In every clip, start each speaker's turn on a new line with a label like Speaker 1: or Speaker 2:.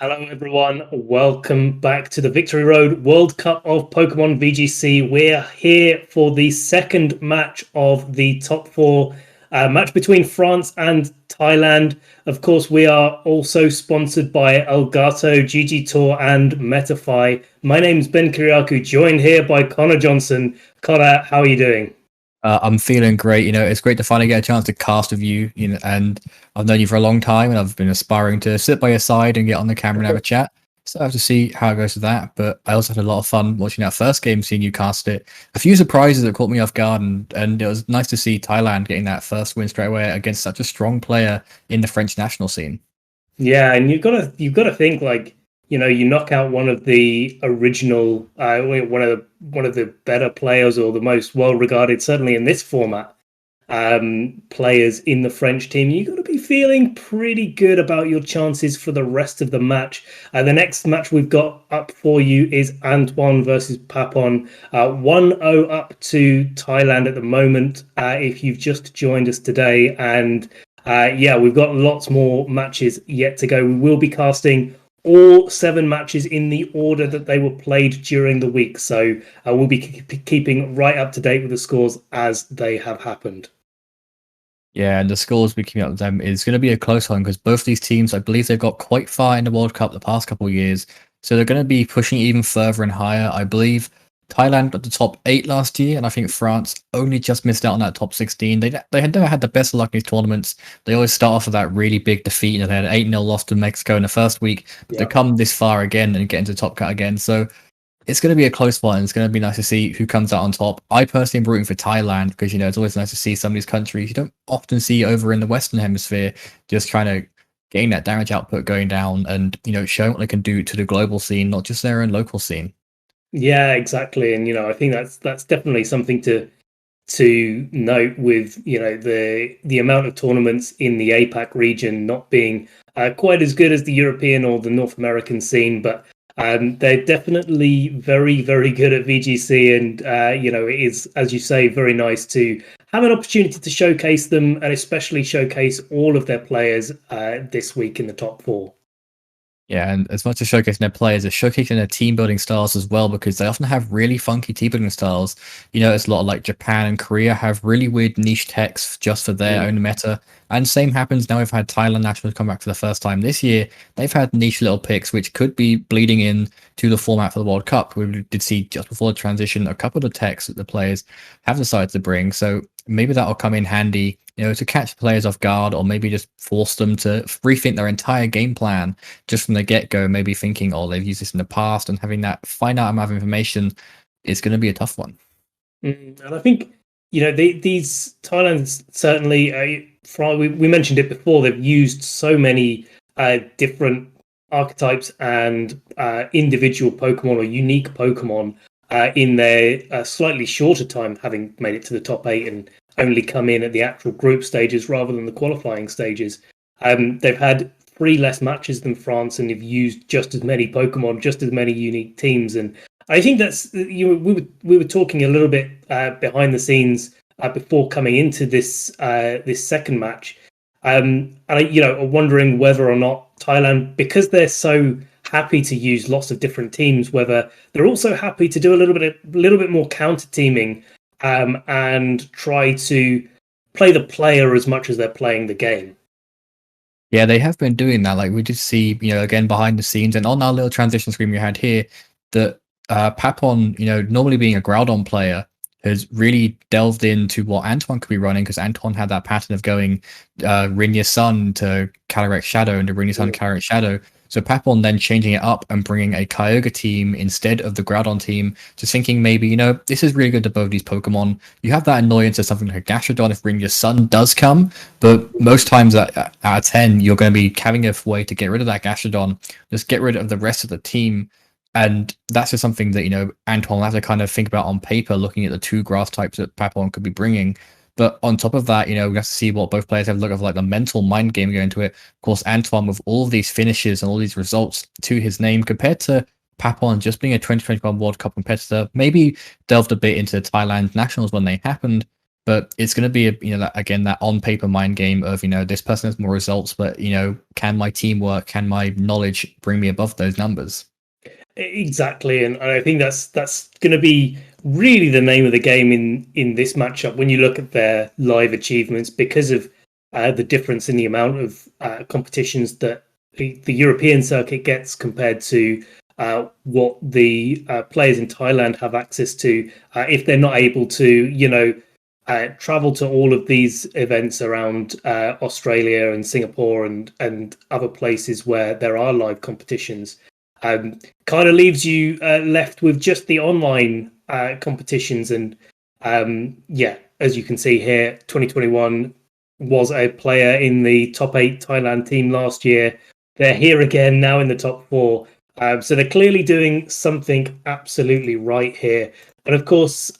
Speaker 1: Hello, everyone. Welcome back to the Victory Road World Cup of Pokemon VGC. We're here for the second match of the top four match between France and Thailand. Of course, we are also sponsored by Elgato, GG Tour, and Metafy. My name's Ben Kiriakou, joined here by Connor Johnson. Connor, how are you doing?
Speaker 2: I'm feeling great. It's great to finally get a chance to cast with you. And I've known you for a long time, and I've been aspiring to sit by your side and get on the camera and have a chat. So I have to see how it goes with that. But I also had a lot of fun watching that first game, seeing you cast it. A few surprises that caught me off guard, and it was nice to see Thailand getting that first win straight away against such a strong player in the French national scene.
Speaker 1: Yeah, and you've got to think like you knock out one of the original, one of the better players or the most well regarded, certainly in this format, players in the French team. You've got to be feeling pretty good about your chances for the rest of the match. The next match we've got up for you is Antoine versus Papon. 1-0 up to Thailand at the moment. If you've just joined us today, and we've got lots more matches yet to go. We will be casting all 7 matches in the order that they were played during the week. So we'll be keeping right up to date with the scores as they have happened.
Speaker 2: Yeah, and the scores we keep up with them is going to be a close one because both these teams, I believe they've got quite far in the World Cup the past couple of years. So they're going to be pushing even further and higher. I believe Thailand got the top 8 last year, and I think France only just missed out on that top 16. They had never had the best luck in these tournaments. They always start off with that really big defeat. They had an 8-0 loss to Mexico in the first week, but they come this far again and get into the top cut again. So it's going to be a close one. It's going to be nice to see who comes out on top. I personally am rooting for Thailand because, it's always nice to see some of these countries you don't often see over in the Western Hemisphere just trying to getting that damage output going down and, showing what they can do to the global scene, not just their own local scene.
Speaker 1: Yeah, exactly. And I think that's definitely something to note with the amount of tournaments in the APAC region not being quite as good as the European or the North American scene, but they're definitely very, very good at VGC, and it is, as you say, very nice to have an opportunity to showcase them, and especially showcase all of their players this week in the top 4.
Speaker 2: Yeah, and as much as showcasing their players, they're showcasing their team building styles as well, because they often have really funky team building styles. It's a lot of like Japan and Korea have really weird niche techs just for their own meta. And same happens now. We've had Thailand nationals come back for the first time this year. They've had niche little picks, which could be bleeding in to the format for the World Cup. We did see just before the transition a couple of techs that the players have decided to bring. So maybe that'll come in handy, to catch players off guard, or maybe just force them to rethink their entire game plan just from the get-go, maybe thinking, oh, they've used this in the past, and having that finite amount of information is going to be a tough one.
Speaker 1: And I think, these Thailand certainly, we mentioned it before, they've used so many different archetypes and individual Pokemon or unique Pokemon in their slightly shorter time, having made it to the top 8 and only come in at the actual group stages rather than the qualifying stages. They've had 3 less matches than France, and have used just as many Pokemon, just as many unique teams. And I think that's we were talking a little bit behind the scenes before coming into this second match, and wondering whether or not Thailand, because they're so happy to use lots of different teams, whether they're also happy to do a little bit more counter teaming, and try to play the player as much as they're playing the game.
Speaker 2: Yeah, they have been doing that. Like we did see, again behind the scenes and on our little transition screen we had here, that Papon, normally being a Groudon player, has really delved into what Antoine could be running, because Antoine had that pattern of going Rinja Sun to Calyrex Shadow and to Rinja Sun Calyrex Shadow. So Papon then changing it up and bringing a Kyogre team instead of the Groudon team, just thinking maybe, this is really good to both these Pokemon. You have that annoyance of something like a Gastrodon if Rinja Sun does come, but most times out of 10, you're going to be having a way to get rid of that Gastrodon, just get rid of the rest of the team. And that's just something that, Antoine will have to kind of think about on paper, looking at the 2 grass types that Papon could be bringing. But on top of that, we have to see what both players have a look of, like the mental mind game going into it. Of course, Antoine with all of these finishes and all these results to his name, compared to Papon just being a 2021 World Cup competitor, maybe delved a bit into Thailand nationals when they happened, But it's going to be that on paper mind game of this person has more results, but can my teamwork, can my knowledge bring me above those numbers?
Speaker 1: Exactly, and I think that's going to be really the name of the game in this matchup when you look at their live achievements, because of the difference in the amount of competitions that the European circuit gets compared to what the players in Thailand have access to. If they're not able to, travel to all of these events around Australia and Singapore and other places where there are live competitions. Kind of leaves you left with just the online competitions. And as you can see here, 2021 was a player in the top 8 Thailand team last year. They're here again now in the top 4. So they're clearly doing something absolutely right here. And of course,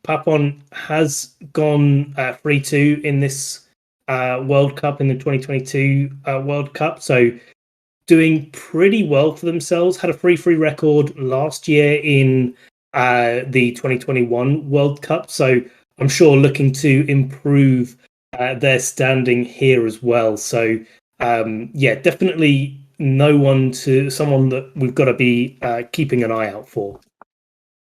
Speaker 1: Papon has gone 3-2 in this World Cup, in the 2022 World Cup. So doing pretty well for themselves. Had a 3-3 record last year in the 2021 World Cup. So I'm sure looking to improve their standing here as well. So definitely someone that we've got to be keeping an eye out for.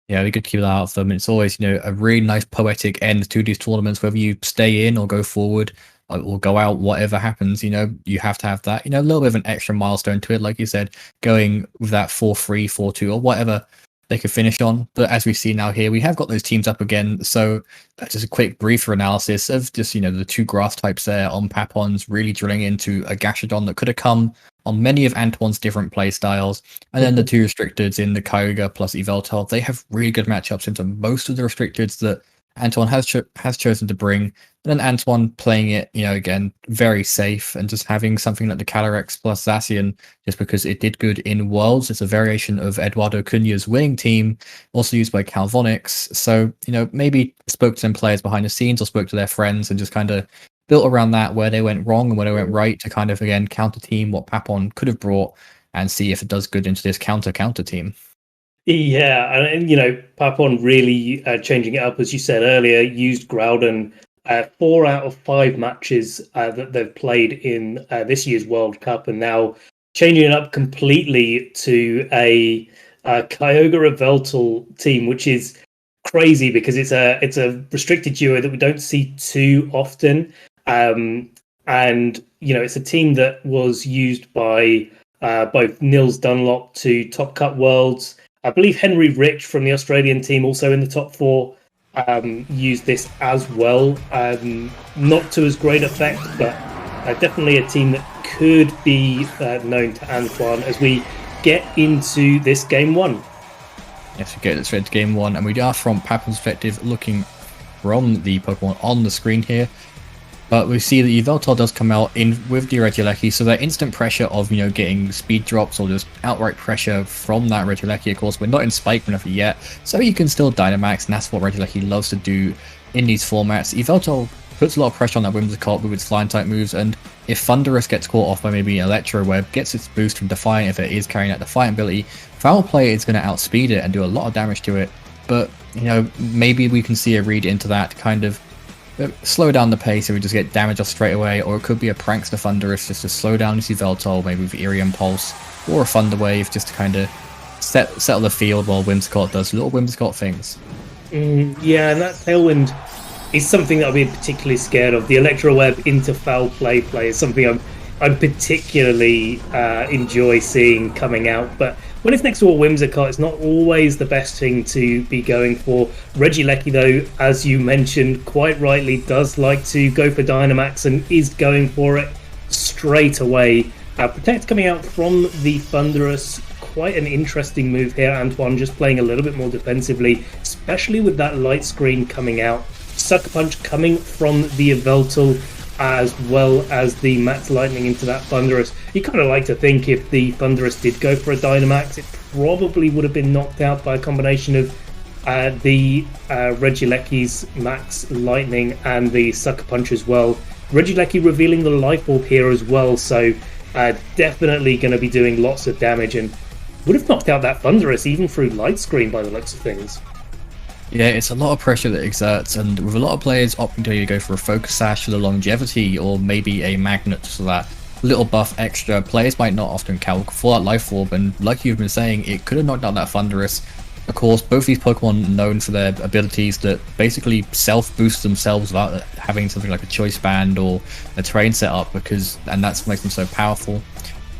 Speaker 2: Yeah, we could keep that out for them. It's always, a really nice poetic end to these tournaments, whether you stay in or go forward or go out, whatever happens, you have to have that, a little bit of an extra milestone to it. Like you said, going with that 4-3, 4-2 or whatever they could finish on. But as we see now here, we have got those teams up again. So just a quick briefer analysis of just, the 2 grass types there on Papon's, really drilling into a Gashadon that could have come on many of Antoine's different play styles. And then the 2 restricteds in the Kyogre plus Yveltal, they have really good matchups into most of the restricteds that Antoine has chosen to bring. And then Antoine playing it, again, very safe, and just having something like the Calyrex plus Zacian, just because it did good in Worlds. It's a variation of Eduardo Cunha's winning team, also used by Calvonix. So, maybe spoke to some players behind the scenes or spoke to their friends and just kind of built around that, where they went wrong and where they went right, to kind of, again, counter team what Papon could have brought and see if it does good into this counter team.
Speaker 1: Yeah, and Papon really changing it up, as you said earlier, used Groudon 4 out of 5 matches that they've played in this year's World Cup, and now changing it up completely to a Kyogre Yveltal team, which is crazy because it's a restricted duo that we don't see too often. And it's a team that was used by both Nils Dunlop to Top Cut Worlds. I believe Henry Rich from the Australian team, also in the top 4, used this as well. Not to as great effect, but definitely a team that could be known to Antoine as we get into this game 1.
Speaker 2: Yes, we get straight to game 1, and we are, from Papon's perspective, looking from the Pokemon on the screen here. But we see that Yveltal does come out in with the Regieleki, so that instant pressure of, getting speed drops or just outright pressure from that Regieleki. Of course, we're not in Spike Whenever yet, so you can still Dynamax, and that's what Regieleki loves to do in these formats. Yveltal puts a lot of pressure on that Whimsicott with its flying type moves, and if Thunderous gets caught off by maybe Electro Web, gets its boost from Defiant if it is carrying out Defiant ability, Foul Play is going to outspeed it and do a lot of damage to it. But, maybe we can see a read into that, kind of slow down the pace and we just get damage off straight away, or it could be a Prankster Thunderous just to slow down his Yveltal, maybe with Eerie Impulse or a Thunder Wave, just to kind of settle the field while Whimsicott does little Whimsicott things.
Speaker 1: Yeah, and that Tailwind is something that I'll be particularly scared of. The Electro Web into Foul Play is something I'm particularly enjoy seeing coming out, but when it's next to a Whimsicott, it's not always the best thing to be going for. Regieleki, though, as you mentioned, quite rightly, does like to go for Dynamax and is going for it straight away. Protect coming out from the Thunderous, quite an interesting move here. Antoine just playing a little bit more defensively, especially with that Light Screen coming out. Sucker Punch coming from the Yveltal, as well as the Max Lightning into that Thunderous. You kind of like to think if the Thunderous did go for a Dynamax, it probably would have been knocked out by a combination of the Regieleki's Max Lightning and the Sucker Punch as well. Regieleki revealing the Life Orb here as well, so definitely going to be doing lots of damage, and would have knocked out that Thunderous even through Light Screen by the looks of things.
Speaker 2: Yeah, it's a lot of pressure that it exerts, and with a lot of players opting to either go for a focus sash for the longevity or maybe a magnet for that little buff extra, players might not often calc for that life orb, and like you've been saying, it could have knocked out that Thunderous. Of course, both these Pokemon are known for their abilities that basically self-boost themselves without having something like a choice band or a terrain setup, and that's what makes them so powerful.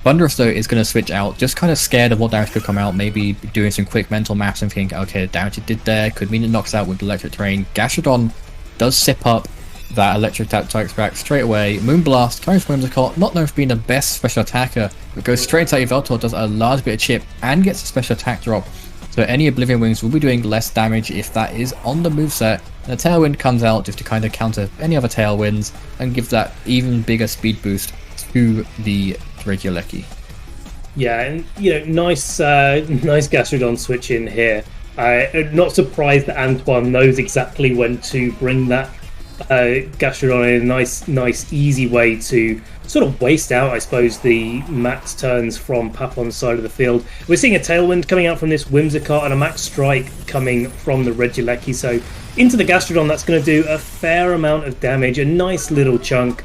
Speaker 2: Thunderous though is going to switch out, just kind of scared of what damage could come out, maybe doing some quick mental maps and thinking, okay, the damage it did there could mean it knocks out with electric terrain. Gastrodon does sip up that electric type back straight away. Moonblast, coming from Whimsicott, not known for being the best special attacker, but goes straight into Yveltal, does a large bit of chip, and gets a special attack drop. So any Oblivion Wings will be doing less damage if that is on the moveset. And a Tailwind comes out just to kind of counter any other Tailwinds and give that even bigger speed boost to the Regieleki.
Speaker 1: Yeah, and nice Gastrodon switch in here. Not surprised that Antoine knows exactly when to bring that Gastrodon in a nice, easy way to sort of waste out, I suppose, the max turns from Papon's side of the field. We're seeing a Tailwind coming out from this Whimsicott and a max strike coming from the Regieleki. So into the Gastrodon, that's going to do a fair amount of damage, a nice little chunk,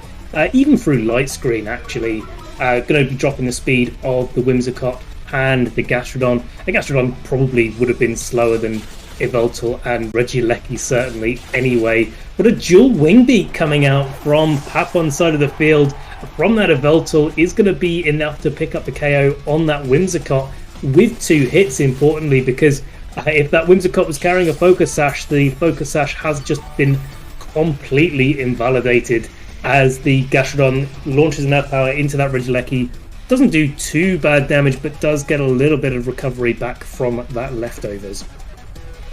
Speaker 1: even through Light Screen, actually. Going to be dropping the speed of the Whimsicott and the Gastrodon. The Gastrodon probably would have been slower than Yveltal and Regieleki, certainly, anyway. But a dual Wing Beat coming out from Papon's side of the field from that Yveltal is going to be enough to pick up the KO on that Whimsicott with 2 hits, importantly, because if that Whimsicott was carrying a Focus Sash, the Focus Sash has just been completely invalidated as the Gastrodon launches enough power into that Regieleki. Doesn't do too bad damage, but does get a little bit of recovery back from that leftovers.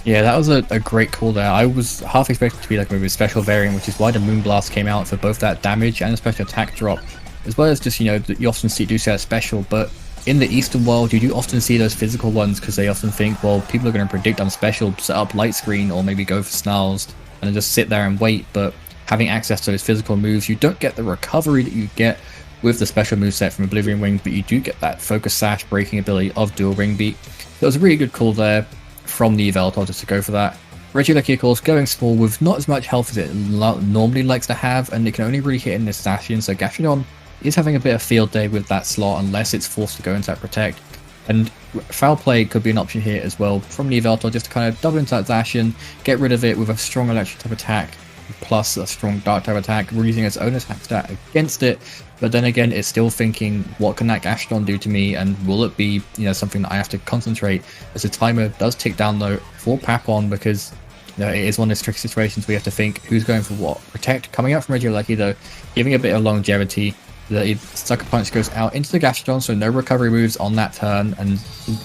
Speaker 2: Yeah, that was a great call there. I was half expecting to be like maybe a special variant, which is why the Moonblast came out for both that damage and a special attack drop, as well as just, you often do see that special, but in the Eastern world, you do often see those physical ones because they often think, well, people are going to predict on special, set up Light Screen, or maybe go for Snarls, and then just sit there and wait, but having access to those physical moves, you don't get the recovery that you get with the special moveset from Oblivion Wings, but you do get that Focus Sash breaking ability of Dual Ring Beat. So it was a really good call there from the Yveltal just to go for that. Regieleki, of course, going small with not as much health as it normally likes to have, and it can only really hit in this Zacian, so Gastrodon is having a bit of field day with that slot unless it's forced to go into that Protect. And Foul Play could be an option here as well from the Yveltal, just to kind of double into that Zacian, get rid of it with a strong electric type attack, plus a strong dark type attack, using its own attack stat against it. But then again, it's still thinking, what can that Gastrodon do to me, and will it be something that I have to concentrate, as the timer does tick down though for Papon, because it is one of those tricky situations we have to think who's going for what. Protect coming out from Regieleki though, giving a bit of longevity. The Sucker Punch goes out into the Gastrodon, so no recovery moves on that turn, and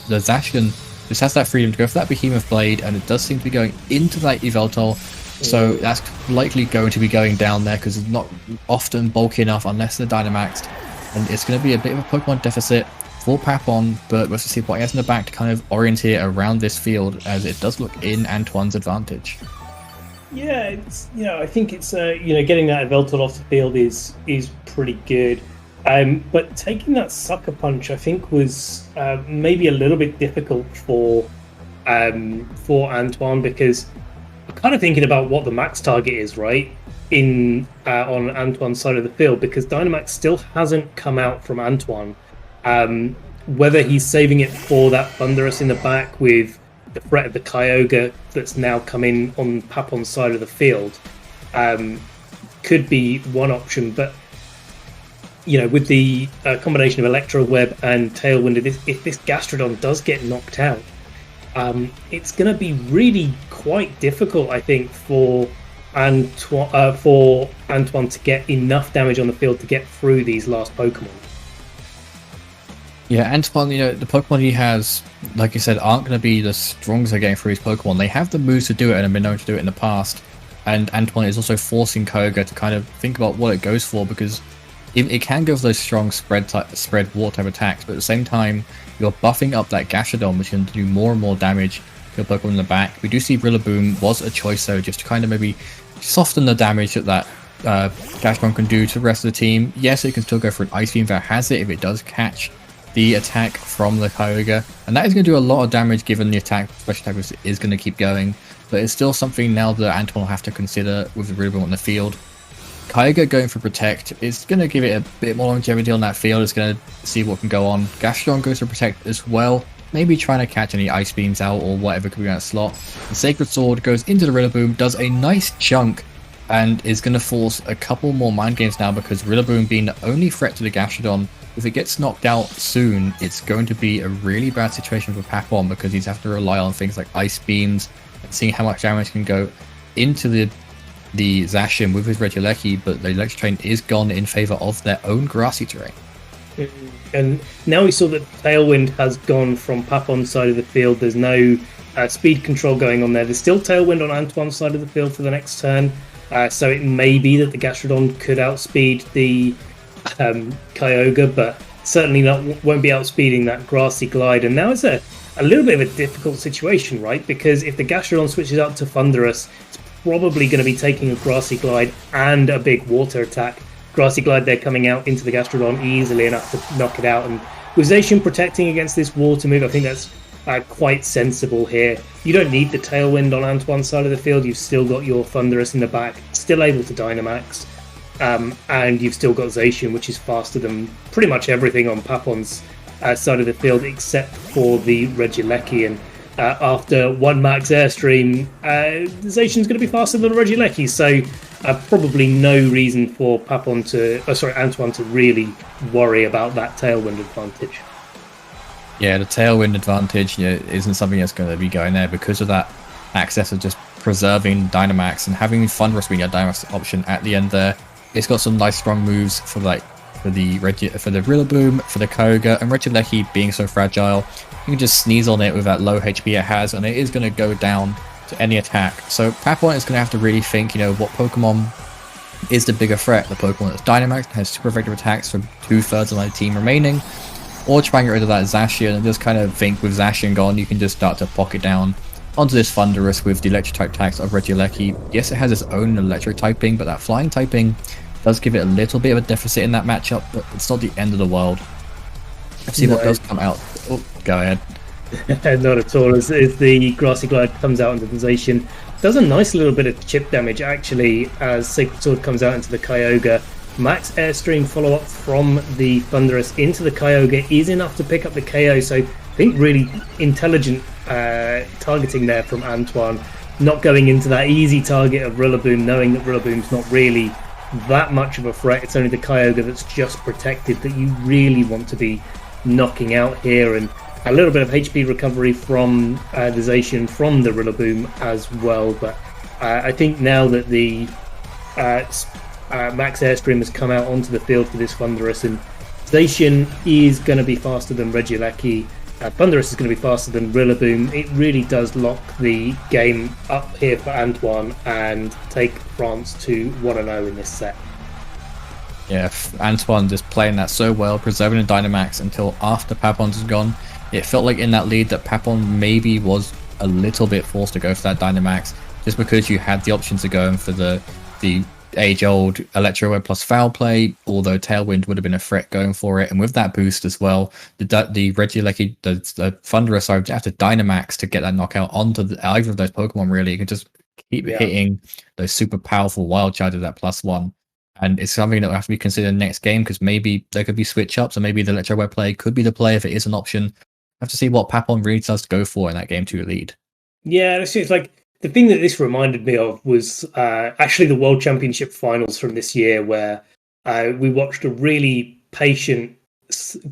Speaker 2: the Zacian just has that freedom to go for that Behemoth Blade, and it does seem to be going into that Yveltal. So that's likely going to be going down there because it's not often bulky enough unless they're Dynamaxed. And it's going to be a bit of a Pokemon deficit for Papon, but we'll see what he has in the back to kind of orientate around this field, as it does look in Antoine's advantage.
Speaker 1: Yeah, it's I think it's getting that Yveltal off the field is pretty good. But taking that Sucker Punch, I think, was maybe a little bit difficult for Antoine, because I'm kind of thinking about what the max target is, right, on Antoine's side of the field, because Dynamax still hasn't come out from Antoine. Whether he's saving it for that Thunderous in the back with the threat of the Kyogre that's now come in on Papon's side of the field, could be one option. But with the combination of Electro Web and Tailwind, if this Gastrodon does get knocked out, it's going to be really quite difficult, I think, for Antoine to get enough damage on the field to get through these last Pokemon.
Speaker 2: Yeah, Antoine, the Pokemon he has, like you said, aren't going to be the strongest at getting through his Pokemon. They have the moves to do it and have been known to do it in the past. And Antoine is also forcing Kyogre to kind of think about what it goes for, because it can go for those strong spread water type attacks, but at the same time, you're buffing up that Gastrodon, which can do more and more damage to your Pokemon in the back. We do see Rillaboom was a choice, though, just to kind of maybe soften the damage that Gastrodon can do to the rest of the team. Yes, it can still go for an Ice Beam if it has it, if it does catch the attack from the Kyogre, and that is going to do a lot of damage given the special attack is going to keep going. but it's still something now that Antoine will have to consider with the Rillaboom on the field. Kyogre going for Protect is going to give it a bit more longevity on that field. It's going to see what can go on. Gastrodon goes for Protect as well. Maybe trying to catch any Ice Beams out or whatever could be in that slot. The Sacred Sword goes into the Rillaboom, does a nice chunk, and is going to force a couple more mind games now because Rillaboom being the only threat to the Gastrodon. If it gets knocked out soon, it's going to be a really bad situation for Papon because he's have to rely on things like Ice Beams and seeing how much damage can go into the Zacian with his Regieleki, but the Electric Train is gone in favor of their own grassy terrain.
Speaker 1: And now we saw that Tailwind has gone from Papon's side of the field. There's no speed control going on there. There's still Tailwind on Antoine's side of the field for the next turn. So it may be that the Gastrodon could outspeed the Kyogre, but certainly won't be outspeeding that Grassy Glide. And now it's a little bit of a difficult situation, right? Because if the Gastrodon switches up to Thunderous, it's probably going to be taking a Grassy Glide and a big water attack. Grassy Glide there coming out into the Gastrodon easily enough to knock it out. And with Zacian protecting against this water move, I think that's quite sensible here. You don't need the Tailwind on Antoine's side of the field. You've still got your Thunderous in the back, still able to Dynamax. And you've still got Zacian, which is faster than pretty much everything on Papon's side of the field, except for the Regieleki. And after one max Airstream, Zacian's going to be faster than Regieleki. So probably no reason for Antoine to really worry about that Tailwind advantage.
Speaker 2: Yeah, the Tailwind advantage isn't something that's going to be going there because of that access of just preserving Dynamax and having Thunderous being a Dynamax option at the end there. It's got some nice strong moves for the Rillaboom, for the Kyogre, and Regieleki being so fragile. You can just sneeze on it with that low HP it has, and it is going to go down to any attack. So Papon is going to have to really think, what Pokemon is the bigger threat. The Pokemon that's Dynamax has super effective attacks from 2/3 of my team remaining, or try and get rid of that Zacian and just kind of think with Zacian gone, you can just start to pocket down onto this Thunderous with the electric type attacks of Regieleki. Yes, it has its own electric typing, but that flying typing does give it a little bit of a deficit in that matchup, but it's not the end of the world. Let's see what does come out. Oh, go ahead.
Speaker 1: Not at all. As the Grassy Glide comes out into the Zacian, does a nice little bit of chip damage actually as Sacred Sword comes out into the Kyogre. Max Airstream follow-up from the Thunderous into the Kyogre is enough to pick up the KO, so I think really intelligent targeting there from Antoine, not going into that easy target of Rillaboom, knowing that Rillaboom's not really that much of a threat. It's only the Kyogre that's just protected that you really want to be knocking out here, and a little bit of HP recovery from the Zacian from the Rillaboom as well. But I think now that the Max Airstream has come out onto the field for this Thunderous, and Zacian is going to be faster than Regieleki, Thunderous is going to be faster than Rillaboom. It really does lock the game up here for Antoine and take France to 1-0 in this set.
Speaker 2: Yeah, Antoine just playing that so well, preserving the Dynamax until after Papon's gone. It felt like in that lead that Papon maybe was a little bit forced to go for that Dynamax, just because you had the option to go in for the age-old Electro Web plus Foul Play, although Tailwind would have been a threat going for it. And with that boost as well, the Regieleki, the Thunderous, I would have to Dynamax to get that knockout onto either of those Pokemon, really. You can just keep hitting those super powerful Wild Charges at +1. And it's something that will have to be considered next game, because maybe there could be switch-ups, or maybe the Electro Web play could be the play if it is an option. Have to see what Papon really does to go for in that game to lead.
Speaker 1: Yeah, it's like the thing that this reminded me of was actually the World Championship finals from this year, where we watched a really patient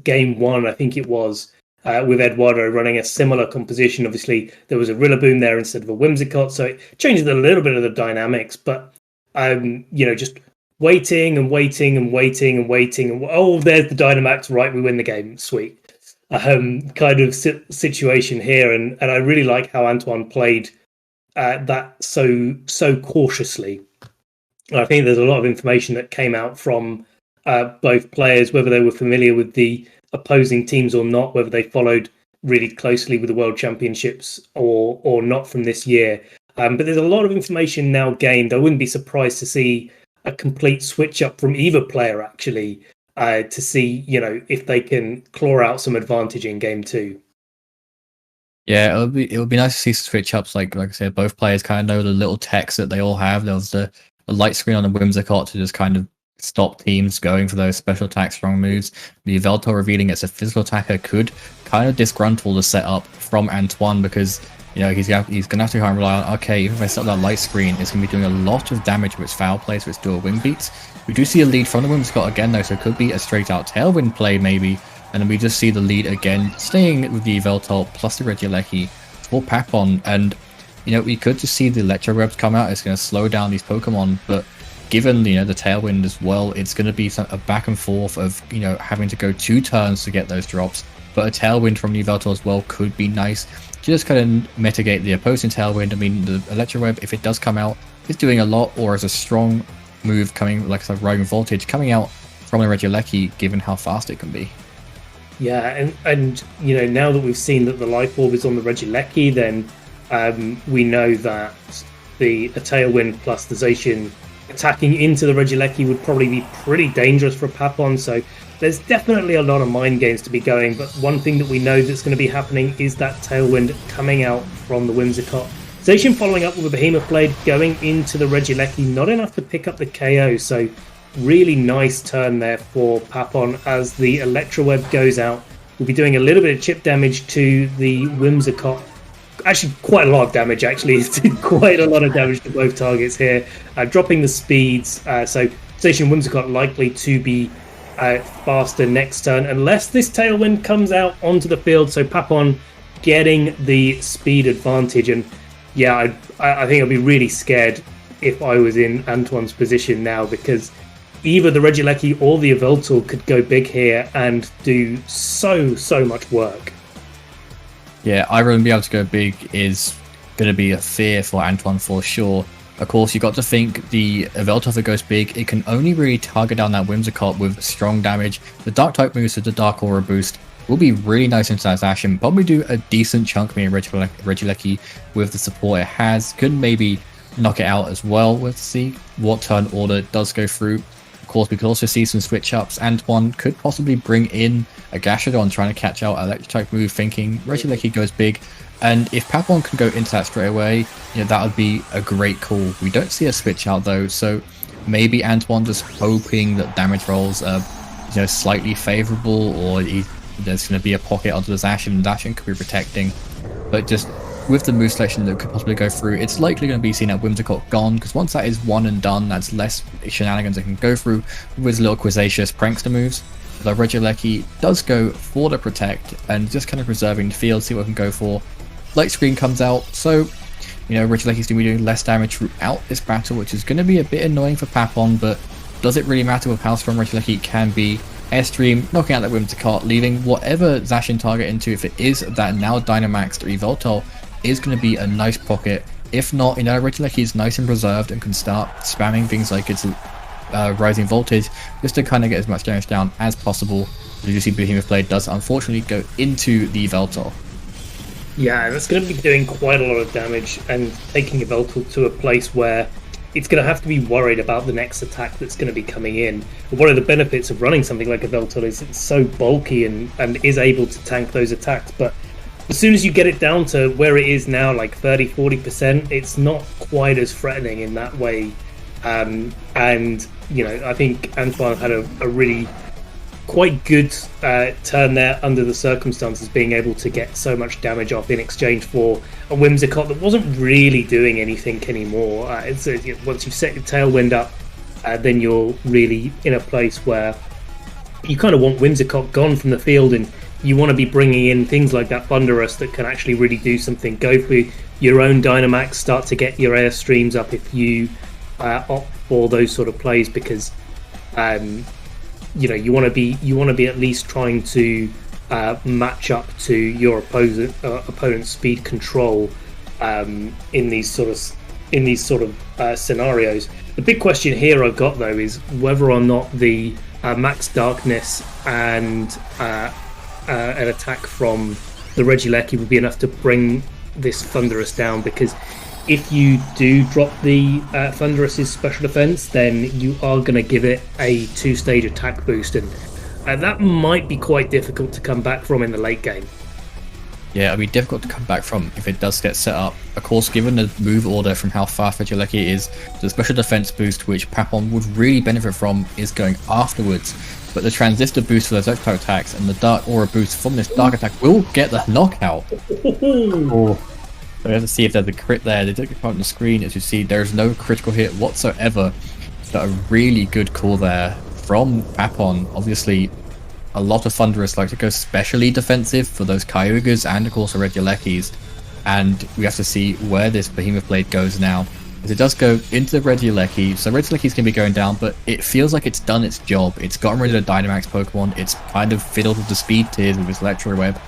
Speaker 1: game one, I think it was, with Eduardo running a similar composition. Obviously, there was a Rillaboom there instead of a Whimsicott, so it changes a little bit of the dynamics, but just waiting and waiting and waiting and waiting, and oh, there's the Dynamax, right, we win the game, sweet. Kind of situation here, and I really like how Antoine played that so cautiously. I think there's a lot of information that came out from both players, whether they were familiar with the opposing teams or not, whether they followed really closely with the World Championships or not from this year. But there's a lot of information now gained. I wouldn't be surprised to see a complete switch up from either player, actually, to see if they can claw out some advantage in game two.
Speaker 2: Yeah, it would be nice to see switch ups. Like I said, both players kind of know the little techs that they all have. There was the light screen on the Whimsicott to just kind of stop teams going for those special attack strong moves. The Yveltal revealing it's a physical attacker could kind of disgruntle the setup from Antoine, because he's gonna have to kind of rely on, okay, even if I set up that light screen, it's gonna be doing a lot of damage with its foul plays, with its dual wing beats. We do see a lead from the Whimsicott again though, so it could be a straight out tailwind play maybe. And then we just see the lead again, staying with the Yveltal plus the Regieleki for Papon. And, we could just see the Electro Webs come out. It's going to slow down these Pokemon. But given, the Tailwind as well, it's going to be a back and forth of, having to go 2 turns to get those drops. But a Tailwind from the Yveltal as well could be nice. Just kind of mitigate the opposing Tailwind. I mean, the Electro Web, if it does come out, is doing a lot, or as a strong move coming, like a Rising Voltage, coming out from the Regieleki, given how fast it can be.
Speaker 1: Yeah, and now that we've seen that the Life Orb is on the Regieleki, then we know that a Tailwind plus the Zacian attacking into the Regieleki would probably be pretty dangerous for Papon, so there's definitely a lot of mind games to be going, but one thing that we know that's going to be happening is that Tailwind coming out from the Whimsicott. Zacian following up with a Behemoth Blade going into the Regieleki, not enough to pick up the KO, so really nice turn there for Papon as the Electro Web goes out. We'll be doing a little bit of chip damage to the Whimsicott. Actually, quite a lot of damage, actually. It's quite a lot of damage to both targets here. Dropping the speeds, so Zacian Whimsicott likely to be faster next turn, unless this Tailwind comes out onto the field. So Papon getting the speed advantage. And yeah, I think I'd be really scared if I was in Antoine's position now, because either the Regieleki or the Yveltal could go big here and do so much work.
Speaker 2: Yeah, I wouldn't be able to go big is going to be a fear for Antoine for sure. Of course, you got to think the Yveltal, if it goes big, it can only really target down that Whimsicott with strong damage. The Dark type moves with the Dark Aura boost will be really nice into that Zacian. Probably do a decent chunk me Regieleki with the support it has. Could maybe knock it out as well. Let's see what turn order does go through. Of course, we could also see some switch-ups. Antoine could possibly bring in a Gashadon trying to catch out Electric move, thinking Regieleki goes big. And if Papon can go into that straight away, that would be a great call. We don't see a switch-out though, so maybe Antoine just hoping that damage rolls are slightly favourable, or there's going to be a pocket onto the Zacian, and Zacian could be protecting. But just with the move selection that could possibly go through, it's likely going to be seen that Whimsicott gone, because once that is one and done, that's less shenanigans that can go through with little Quizzacious prankster moves. The Regieleki does go for the protect and just kind of preserving the field, see what it can go for. Light screen comes out, so Regieleki's going to be doing less damage throughout this battle, which is going to be a bit annoying for Papon, but does it really matter with how strong Regieleki can be? Airstream, knocking out that Whimsicott, leaving whatever Zacian target into, if it is that now Dynamaxed or Yveltal, is going to be a nice pocket. If not, Regieleki is nice and preserved and can start spamming things like its Rising Voltage just to kind of get as much damage down as possible. As you see, Behemoth Blade does unfortunately go into the Yveltal.
Speaker 1: Yeah, that's going to be doing quite a lot of damage and taking Yveltal to a place where it's going to have to be worried about the next attack that's going to be coming in. But one of the benefits of running something like Yveltal is it's so bulky and is able to tank those attacks, but as soon as you get it down to where it is now, like 30-40%, it's not quite as threatening in that way. And I think Antoine had a really quite good turn there under the circumstances, being able to get so much damage off in exchange for a Whimsicott that wasn't really doing anything anymore. Once you've set your Tailwind up, then you're really in a place where you kind of want Whimsicott gone from the field, and you want to be bringing in things like that Thunderous that can actually really do something. Go for your own Dynamax, start to get your Airstreams up if you opt for those sort of plays, because you want to be at least trying to match up to your opponent's speed control in these sort of scenarios. The big question here I've got though is whether or not the Max Darkness and an attack from the Regieleki would be enough to bring this Thunderous down, because if you do drop the Thunderous's special defense, then you are going to give it a 2-stage attack boost, and that might be quite difficult to come back from in the late game.
Speaker 2: Yeah, it'll be difficult to come back from if it does get set up. Of course, given the move order from how fast Regieleki is, the special defense boost which Papon would really benefit from is going afterwards. But the transistor boost for those extra attacks and the dark aura boost from this dark attack will get the knockout. Oh. So we have to see if there's a crit there. They did get on the screen. As you see, there's no critical hit whatsoever. But a really good call there from Papon. Obviously, a lot of Thunderists like to go specially defensive for those Kyogres and of course the Regielekis, and we have to see where this Behemoth Blade goes now, as it does go into the Regieleki. So Regieleki's going to be going down, but it feels like it's done its job. It's gotten rid of the Dynamax Pokemon, it's kind of fiddled with the speed tiers with its Electro Web,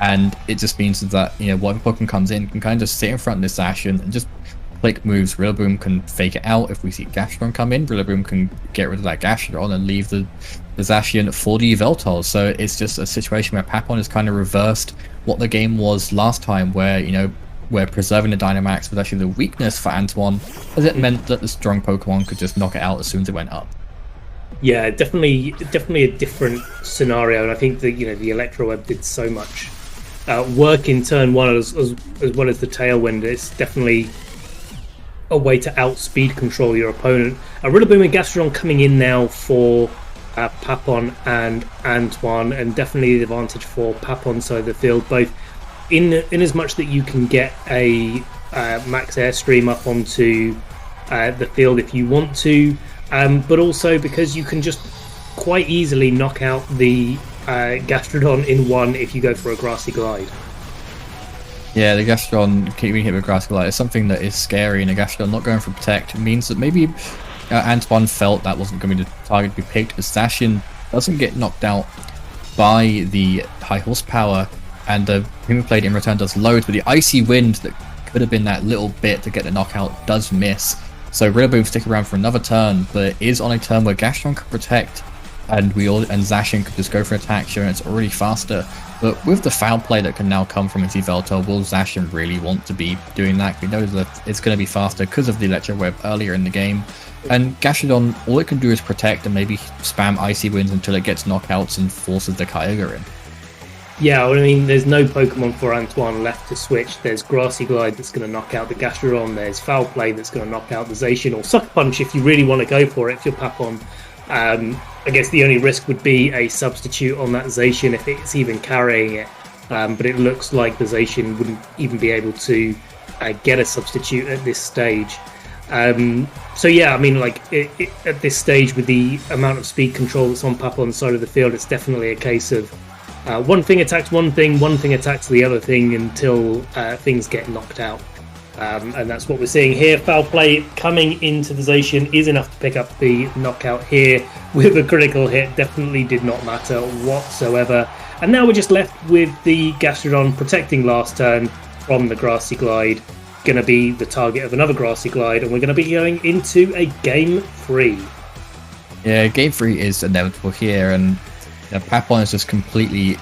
Speaker 2: and it just means that, you know, whatever Pokemon comes in can kind of just sit in front of this Zacian and just click moves. Rillaboom can fake it out. If we see Gastrodon come in, Rillaboom can get rid of that Gastrodon and leave the Zacian for the Yveltal. So it's just a situation where Papon has kind of reversed what the game was last time, where, you know, where preserving the Dynamax was actually the weakness for Antoine, as it meant that the strong Pokemon could just knock it out as soon as it went up.
Speaker 1: Yeah, definitely a different scenario, and I think that, you know, the Electro Web did so much work in turn one as well as the Tailwind. It's definitely a way to outspeed control your opponent. Rillaboom and Gastrodon coming in now for Papon and Antoine, and definitely the advantage for Papon side of the field, both in as much that you can get a max airstream up onto the field if you want to, but also because you can just quite easily knock out the Gastrodon in one if you go for a Grassy Glide.
Speaker 2: Yeah, the Gastrodon being hit with Grassy Glide is something that is scary, and a Gastrodon not going for Protect means that maybe Antoine felt that wasn't going to be the target to be picked, as Zacian doesn't get knocked out by the high horsepower, and the Behemoth Blade in return does loads, but the Icy Wind that could have been that little bit to get the knockout does miss. So Rillaboom stick around for another turn, but it is on a turn where Gastrodon could Protect, and Zacian could just go for attack, showing it's already faster. But with the foul play that can now come from his Yveltal, will Zacian really want to be doing that? We know that it's going to be faster because of the Electro Web earlier in the game. And Gastrodon, all it can do is Protect and maybe spam Icy Winds until it gets knockouts and forces the Kyogre in.
Speaker 1: Yeah, well, I mean, there's no Pokemon for Antoine left to switch. There's Grassy Glide that's going to knock out the Gastrodon. There's Foul Play that's going to knock out the Zacian, or Sucker Punch if you really want to go for it if you're Papon. I guess the only risk would be a substitute on that Zacian if it's even carrying it. But it looks like the Zacian wouldn't even be able to get a substitute at this stage. So yeah, I mean, like at this stage with the amount of speed control that's on Papon's side of the field, it's definitely a case of one thing attacks one thing attacks the other thing until things get knocked out. And that's what we're seeing here. Foul Play coming into the Zacian is enough to pick up the knockout here with a critical hit. Definitely did not matter whatsoever. And now we're just left with the Gastrodon protecting last turn from the Grassy Glide. Going to be the target of another Grassy Glide, and we're going to be going into a Game 3.
Speaker 2: Yeah, Game 3 is inevitable here, and Papon has just completely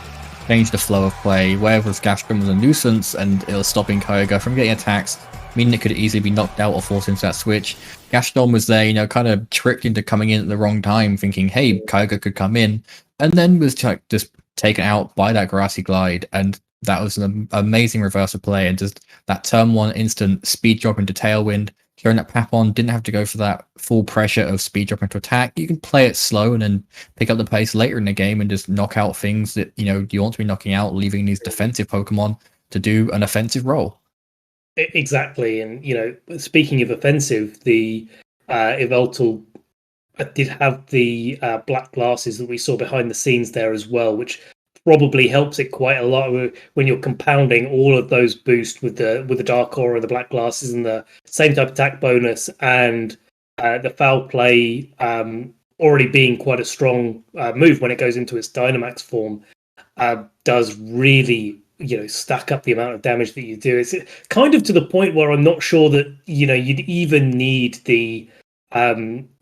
Speaker 2: changed the flow of play. Where with Gastrodon was a nuisance and it was stopping Kyogre from getting attacks, meaning it could easily be knocked out or forced into that switch. Gastrodon was there, you know, kind of tricked into coming in at the wrong time, thinking, hey, Kyogre could come in, and then was just taken out by that Grassy Glide, and that was an amazing reverse of play, and just that turn one instant speed drop into Tailwind, showing that Papon didn't have to go for that full pressure of speed drop into attack. You can play it slow and then pick up the pace later in the game and just knock out things that, you know, you want to be knocking out, leaving these defensive Pokemon to do an offensive role.
Speaker 1: Exactly, and you know, speaking of offensive, the Yveltal did have the black glasses that we saw behind the scenes there as well, which probably helps it quite a lot when you're compounding all of those boosts with the dark aura, the black glasses, and the same type attack bonus, and the foul play already being quite a strong move when it goes into its Dynamax form, does really, you know, stack up the amount of damage that you do. It's kind of to the point where I'm not sure that, you know, you'd even need the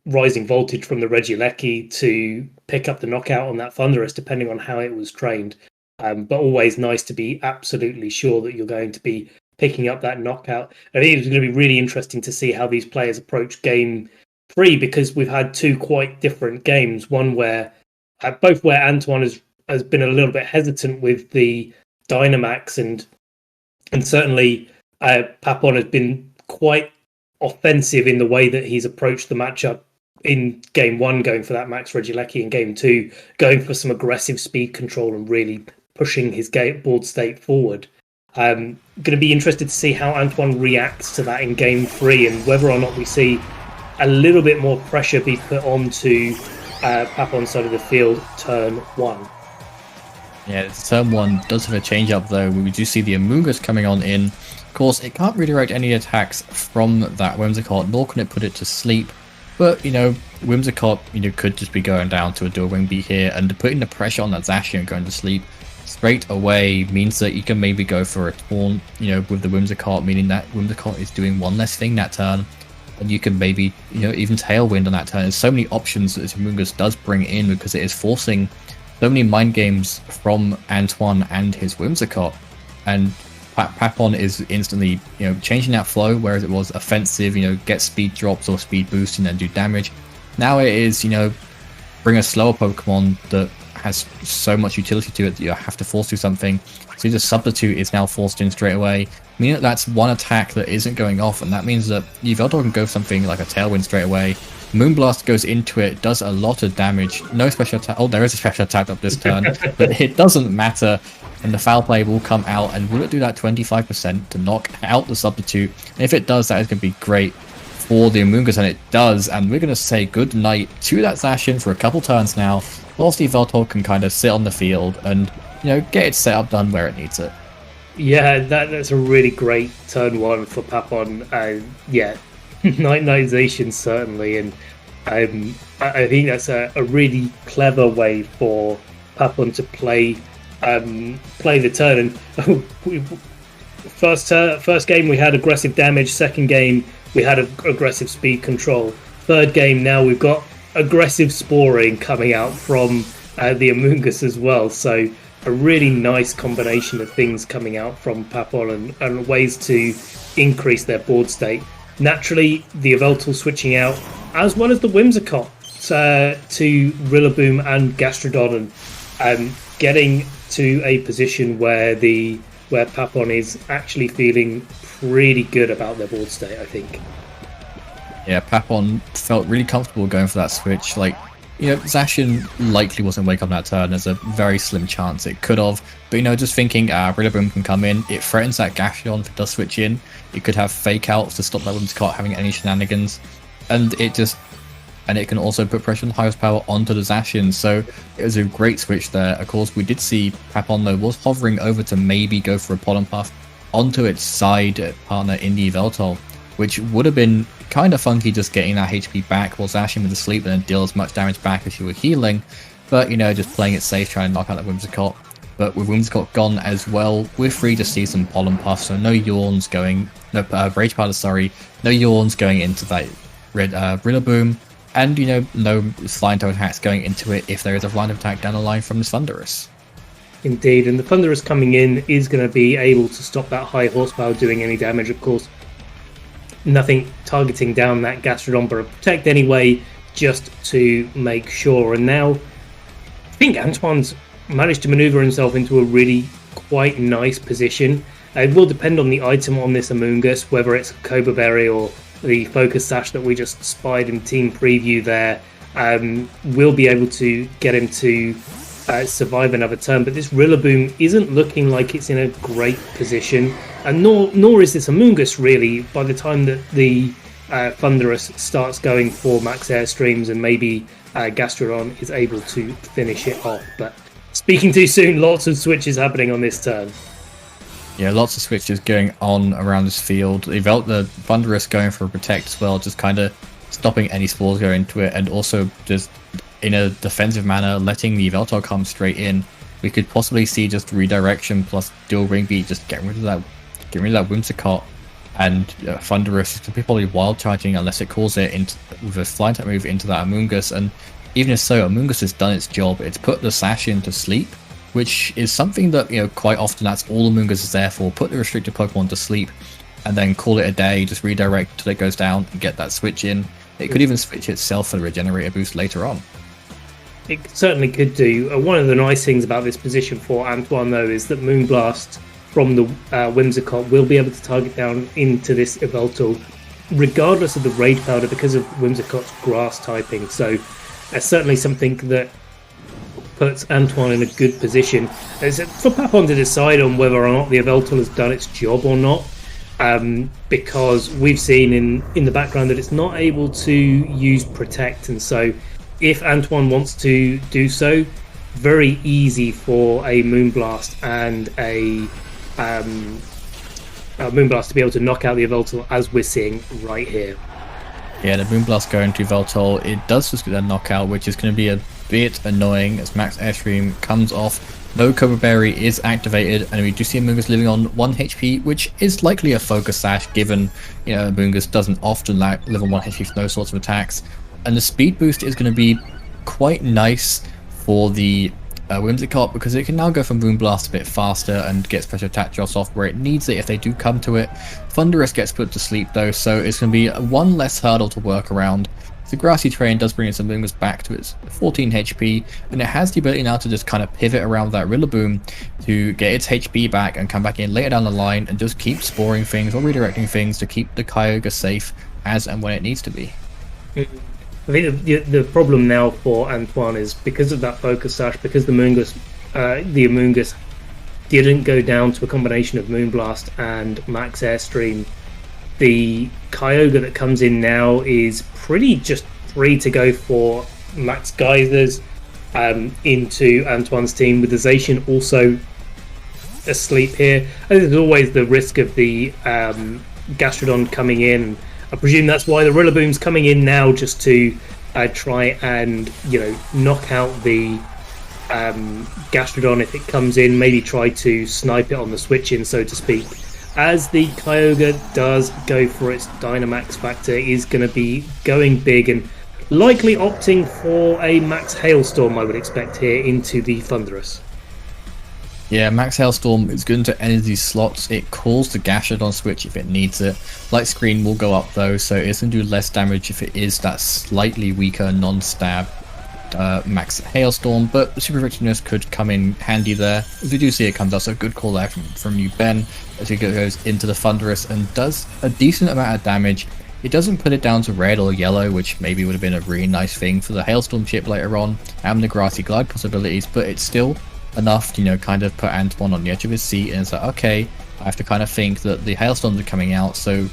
Speaker 1: rising voltage from the Regieleki to pick up the knockout on that Thunderous, depending on how it was trained. But always nice to be absolutely sure that you're going to be picking up that knockout. I think it's going to be really interesting to see how these players approach Game 3, because we've had two quite different games. One where both where Antoine has been a little bit hesitant with the Dynamax, and certainly Papon has been quite offensive in the way that he's approached the matchup in game 1, going for that Max Regieleki, in game 2 going for some aggressive speed control and really pushing his board state forward. Going to be interested to see how Antoine reacts to that in game 3 and whether or not we see a little bit more pressure be put onto Papon's side of the field turn 1.
Speaker 2: Yeah, turn 1 does have a change up though. We do see the Amoonguss coming on in. Of course, it can't redirect any attacks from that Whimsicott, nor can it put it to sleep. But, Whimsicott, could just be going down to a Dual Wing Beat here, and putting the pressure on that Zacian going to sleep straight away means that you can maybe go for a Taunt, with the Whimsicott, meaning that Whimsicott is doing one less thing that turn, and you can maybe, even Tailwind on that turn. There's so many options that this Amoonguss does bring in because it is forcing so many mind games from Antoine and his Whimsicott, and Papon is instantly, changing that flow, whereas it was offensive, get speed drops or speed boost and then do damage. Now it is, bring a slower Pokemon that has so much utility to it that you have to force do something. So the Substitute is now forced in straight away, meaning that that's one attack that isn't going off, and that means that Yveltal can go something like a Tailwind straight away. Moonblast goes into it, does a lot of damage. No special attack. Oh, there is a special attack up this turn, but it doesn't matter. And the Foul Play will come out, and will it do that 25% to knock out the Substitute? And if it does, that is going to be great for the Amoonguss, and it does. And we're going to say good night to that Zacian for a couple turns now, whilst Yveltal can kind of sit on the field and, get its setup done where it needs it.
Speaker 1: Yeah, that's a really great turn 1 for Papon. Night-Nightization certainly, and I think that's a really clever way for Papon to play the turn. And first game we had aggressive damage, second game we had aggressive speed control, third game now we've got aggressive sporing coming out from the Amoonguss as well. So a really nice combination of things coming out from Papon and ways to increase their board state. Naturally, the Yveltal switching out, as well as the Whimsicott to Rillaboom and Gastrodon, and getting to a position where Papon is actually feeling pretty good about their board state, I think.
Speaker 2: Yeah, Papon felt really comfortable going for that switch. Zacian likely wasn't wake up that turn. There's a very slim chance it could have. But, just thinking Rillaboom can come in. It threatens that Gastrodon if it does switch in. It could have fake outs to stop that Whimsicott having any shenanigans. And it can also put pressure on the highest power onto the Zacian. So it was a great switch there. Of course, we did see Papon, though, was hovering over to maybe go for a Pollen Puff onto its side partner in the Yveltal, which would have been kind of funky, just getting that HP back while Zacian was asleep and then deal as much damage back as you were healing. But, just playing it safe, trying to knock out that Whimsicott. But with Whimsicott gone as well, we're free to see some Pollen Puffs, so no Yawns going, Rage Powder, sorry, no Yawns going into that Rillaboom, and, no Flying Toe attacks going into it if there is a Flying Toe attack down the line from the Thunderous.
Speaker 1: Indeed, and the Thunderous coming in is going to be able to stop that high horsepower doing any damage, of course. Nothing targeting down that Gastrodon, but a Protect anyway, just to make sure. And now, I think Antoine's managed to maneuver himself into a really quite nice position. It will depend on the item on this Amoonguss, whether it's Cobra Berry or the Focus Sash that we just spied in Team Preview there. We'll be able to get him to survive another turn, but this Rillaboom isn't looking like it's in a great position, and nor is this Amoonguss really by the time that the Thunderous starts going for max airstreams and maybe Gastrodon is able to finish it off. But speaking too soon, lots of switches happening on this turn.
Speaker 2: Yeah, lots of switches going on around this field. The Thunderous going for a Protect as well, just kind of stopping any spores going into it, and also just in a defensive manner, letting the Yveltal come straight in. We could possibly see just Redirection plus Dual Ring Beat, just getting rid of that Whimsicott, and Thunderous could be probably Wild Charging unless it calls it with a Flying Type move into that Amoonguss. And even if so, Amoonguss has done its job. It's put the Zacian to sleep, which is something that, quite often that's all Amoonguss is there for. Put the restricted Pokemon to sleep and then call it a day, just redirect till it goes down and get that switch in. It could even switch itself for the Regenerator boost later on.
Speaker 1: It certainly could do. One of the nice things about this position for Antoine, though, is that Moonblast from the Whimsicott will be able to target down into this Yveltal, regardless of the Rage Powder, because of Whimsicott's grass typing. So that's certainly something that puts Antoine in a good position. It's for Papon to decide on whether or not the Yveltal has done its job or not, because we've seen in the background that it's not able to use Protect, and so if Antoine wants to do so, very easy for a Moonblast and a Moonblast to be able to knock out the Yveltal, as we're seeing right here.
Speaker 2: Yeah, the Moonblast going to Yveltal, it does just get a knockout, which is going to be a bit annoying as Max Airstream comes off. No Cobra Berry is activated, and we do see Amoonguss living on 1 HP, which is likely a focus sash, given Amoonguss doesn't often live on 1 HP for those sorts of attacks. And the speed boost is going to be quite nice for the Whimsicott, because it can now go from Moonblast a bit faster and get special attack drops off where it needs it if they do come to it. Thunderous gets put to sleep though, so it's going to be one less hurdle to work around. The grassy terrain does bring its Amoonguss back to its 14 HP, and it has the ability now to just kind of pivot around that Rillaboom to get its HP back and come back in later down the line and just keep sporing things or redirecting things to keep the Kyogre safe as and when it needs to be.
Speaker 1: I think the problem now for Antoine is because of that focus sash, because the Amoonguss didn't go down to a combination of Moonblast and Max Airstream. The Kyogre that comes in now is pretty just free to go for Max Geysers into Antoine's team, with the Zacian also asleep here. I think there's always the risk of the Gastrodon coming in. I presume that's why the Rillaboom's coming in now, just to try and knock out the Gastrodon if it comes in. Maybe try to snipe it on the switch in, so to speak. As the Kyogre does go for its Dynamax factor, is going to be going big and likely opting for a Max Hailstorm, I would expect, here into the Thunderous.
Speaker 2: Yeah, Max Hailstorm is good into any of these slots. It calls the Gastrodon switch if it needs it. Light Screen will go up though, so it's going to do less damage if it is that slightly weaker non-stab Max Hailstorm, but the Super Effectiveness could come in handy there. As we do see it comes out, so good call there from you, Ben, as he goes into the Thunderous and does a decent amount of damage. It doesn't put it down to red or yellow, which maybe would have been a really nice thing for the Hailstorm chip later on, and the Grassy Glide possibilities, but it's still enough to kind of put Antoine on the edge of his seat, and it's like, okay, I have to kind of think that the Hailstorms are coming out, so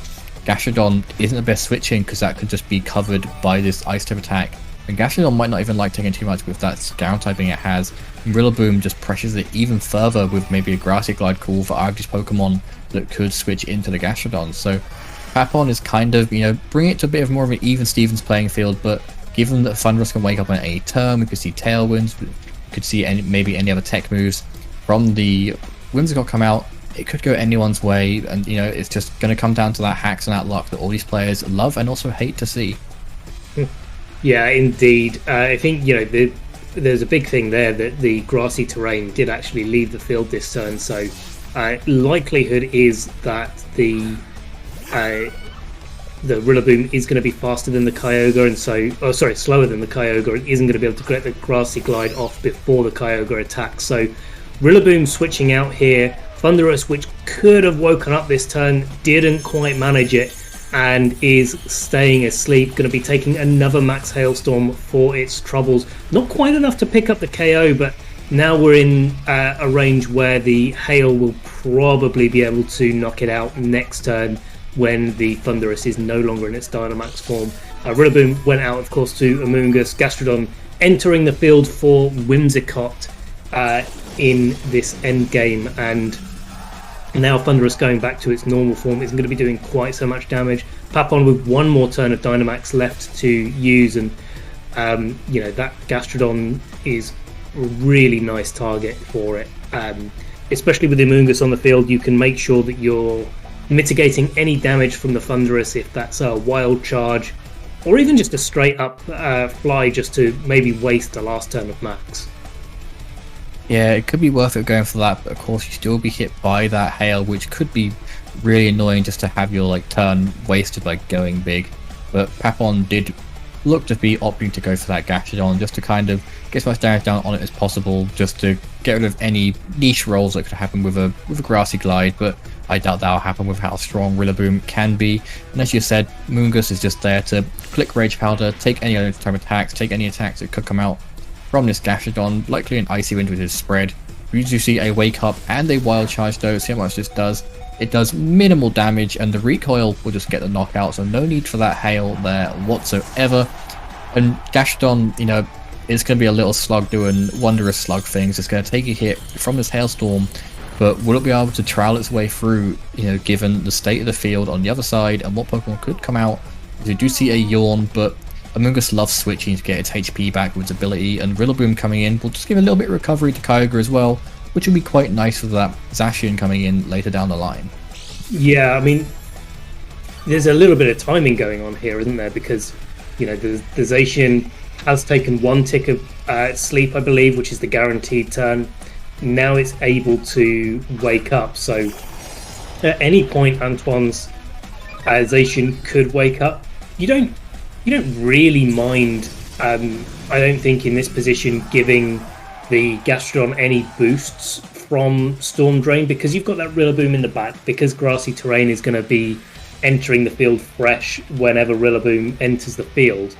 Speaker 2: Gastrodon isn't the best switching, because that could just be covered by this Ice type attack, and Gastrodon might not even like taking too much with that ground typing it has, and Rillaboom just pressures it even further with maybe a Grassy Glide call for either these Pokemon that could switch into the Gastrodon. So Papon is kind of, bring it to a bit of more of an even Stevens playing field, but given that Thunderous can wake up on any turn, we could see Tailwinds, could see maybe any other tech moves from the Whimsicott come out, it could go anyone's way, and it's just going to come down to that hacks and that luck that all these players love and also hate to see.
Speaker 1: Yeah, indeed. I think there's a big thing there that the grassy terrain did actually leave the field this turn, so likelihood is that the Rillaboom is going to be faster than the Kyogre, and slower than the Kyogre, and isn't going to be able to get the Grassy Glide off before the Kyogre attacks. So Rillaboom switching out here. Thunderous, which could have woken up this turn, didn't quite manage it, and is staying asleep. Going to be taking another Max Hailstorm for its troubles. Not quite enough to pick up the KO, but now we're in a range where the Hail will probably be able to knock it out next turn, when the Thunderous is no longer in its Dynamax form. Rillaboom went out, of course, to Amoonguss. Gastrodon entering the field for Whimsicott in this end game, and now Thunderous going back to its normal form isn't going to be doing quite so much damage. Papon with one more turn of Dynamax left to use, and that Gastrodon is a really nice target for it. Especially with the Amoonguss on the field, you can make sure that you're mitigating any damage from the Thunderous if that's a wild charge, or even just a straight up fly just to maybe waste the last turn of Max.
Speaker 2: Yeah, it could be worth it going for that, but of course you still be hit by that Hail, which could be really annoying just to have your turn wasted by going big. But Papon did look to be opting to go for that Gastrodon just to kind of get as much damage down on it as possible, just to get rid of any niche rolls that could happen with a Grassy Glide, but I doubt that'll happen with how strong Rillaboom can be. And as you said, Moongus is just there to click Rage Powder, take any other time attacks, take any attacks that could come out from this Gastrodon, likely an Icy Wind with his spread. We usually see a Wake Up and a Wild Charge though, see how much this does. It does minimal damage, and the recoil will just get the knockout, so no need for that hail there whatsoever. And Gastrodon, you know, is going to be a little slug doing wondrous slug things. It's going to take a hit from this hailstorm, but will it be able to trowel its way through, you know, given the state of the field on the other side and what Pokemon could come out? We do see a Yawn, but Amoonguss loves switching to get its HP back with its ability, and Rillaboom coming in will just give a little bit of recovery to Kyogre as well, which will be quite nice for that Zacian coming in later down the line.
Speaker 1: Yeah, I mean, there's a little bit of timing going on here, isn't there? Because, you know, the Zacian has taken one tick of sleep, I believe, which is the guaranteed turn. Now it's able to wake up, so at any point Antoine's Zacian could wake up. You don't really mind, I don't think, in this position, giving the Gastrodon any boosts from Storm Drain, because you've got that Rillaboom in the back, because grassy terrain is going to be entering the field fresh whenever Rillaboom enters the field.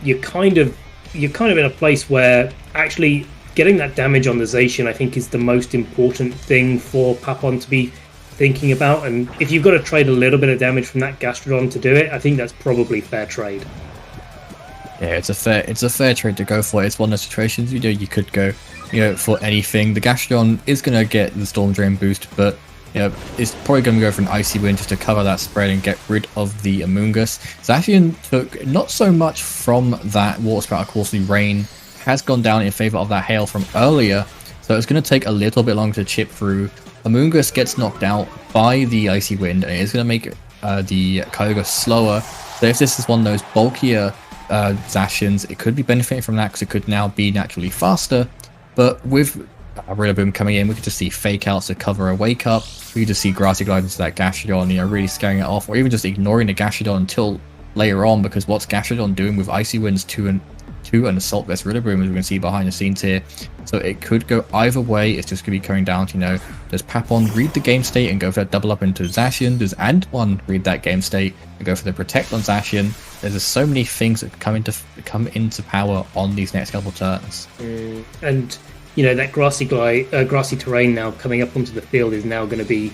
Speaker 1: You're kind of in a place where actually getting that damage on the Zacian, I think, is the most important thing for Papon to be thinking about. And if you've got to trade a little bit of damage from that Gastrodon to do it, I think that's probably fair trade.
Speaker 2: Yeah, it's a fair trade to go for. It's one of those situations, you know, you could go, you know, for anything. The Gastrodon is going to get the Storm Drain boost, but, you know, it's probably going to go for an Icy Wind just to cover that spread and get rid of the Amoonguss. Zacian took not so much from that Water Spout. Of course, the rain has gone down in favor of that hail from earlier, so it's going to take a little bit longer to chip through. Amoonguss gets knocked out by the Icy Wind, and it's going to make the Kyogre slower. So if this is one of those bulkier Zacians, it could be benefiting from that because it could now be naturally faster. But with Rillaboom coming in, we could just see fake outs to cover a wake up. We could just see Grassy Glide into that Gastrodon, you know, really scaring it off, or even just ignoring the Gastrodon until later on, because what's Gastrodon doing with Icy Winds 2 and Assault Vest Rillaboom, as we can see behind the scenes here. So it could go either way. It's just going to be coming down to, you know, does Papon read the game state and go for that double up into Zacian? Does Antoine read that game state and go for the protect on Zacian? There's just so many things that come into power on these next couple turns.
Speaker 1: And, you know, that grassy terrain now coming up onto the field is now going to be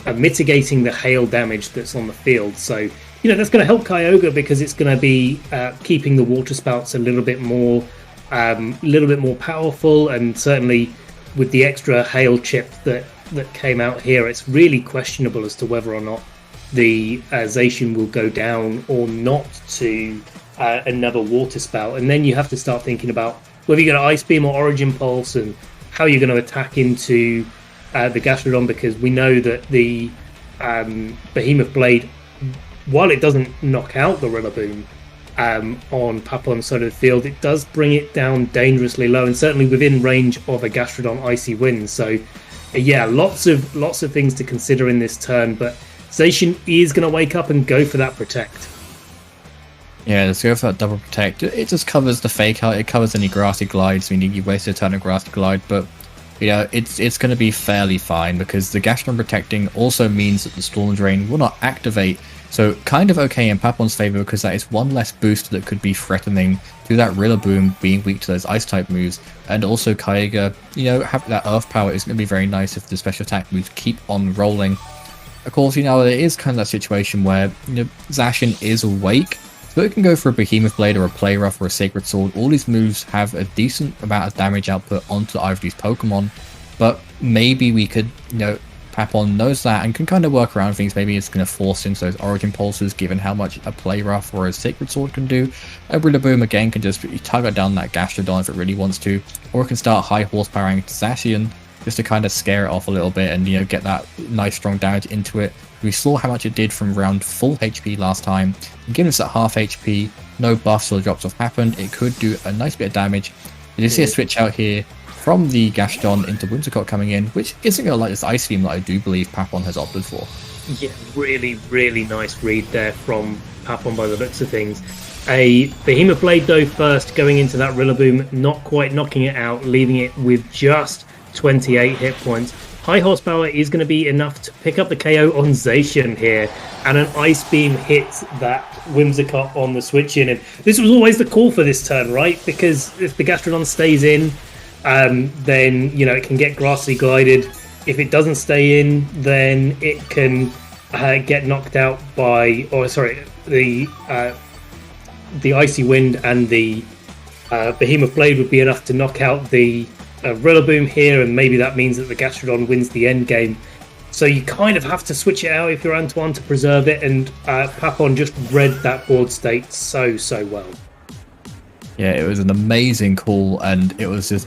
Speaker 1: mitigating the hail damage that's on the field. So, you know, that's going to help Kyogre because it's going to be keeping the water spouts a little bit more powerful, and certainly with the extra hail chip that came out here, it's really questionable as to whether or not the Zacian will go down or not to another water spout. And then you have to start thinking about whether you're going to Ice Beam or Origin Pulse and how you're going to attack into the Gastrodon, because we know that the Behemoth Blade, while it doesn't knock out the Rillaboom on Papon's side of the field, it does bring it down dangerously low and certainly within range of a Gastrodon Icy Wind. So yeah, lots of things to consider in this turn, but Zacian is going to wake up and go for that protect.
Speaker 2: Yeah, let's go for that double protect. It just covers the fake out, it covers any grassy glides, meaning you wasted a turn of grassy glide, but you know, it's going to be fairly fine because the Gastrodon protecting also means that the Storm Drain will not activate. So kind of okay in Papon's favor, because that is one less boost that could be threatening to that Rillaboom being weak to those Ice-type moves. And also Kyogre, you know, having that Earth Power is going to be very nice if the special attack moves keep on rolling. Of course, you know, there is kind of that situation where, you know, Zacian is awake, so it can go for a Behemoth Blade or a Play Rough or a Sacred Sword. All these moves have a decent amount of damage output onto either of these Pokemon, but maybe we could, you know, Papon knows that and can kind of work around things. Maybe it's going to force into those Origin Pulses, given how much a Play Rough or a Sacred Sword can do. A Rillaboom, again, can just target down that Gastrodon if it really wants to, or it can start high horsepowering Zacian just to kind of scare it off a little bit and, you know, get that nice strong damage into it. We saw how much it did from around full HP last time. And given us that half HP, no buffs or drops off happened, it could do a nice bit of damage. You see a switch out here from the Gastrodon into Whimsicott coming in, which isn't going to like this Ice Beam that I do believe Papon has opted for.
Speaker 1: Yeah, really, really nice read there from Papon by the looks of things. A Behemoth Blade though first, going into that Rillaboom, not quite knocking it out, leaving it with just 28 hit points. High horsepower is going to be enough to pick up the KO on Zacian here, and an Ice Beam hits that Whimsicott on the switch in. And this was always the call for this turn, right? Because if the Gastrodon stays in, then it can get Grassy Glided. If it doesn't stay in, then it can get knocked out by, the Icy Wind, and the Behemoth Blade would be enough to knock out the Rillaboom here, and maybe that means that the Gastrodon wins the end game. So you kind of have to switch it out if you're Antoine to preserve it, and Papon just read that board state so well.
Speaker 2: Yeah, it was an amazing call, and it was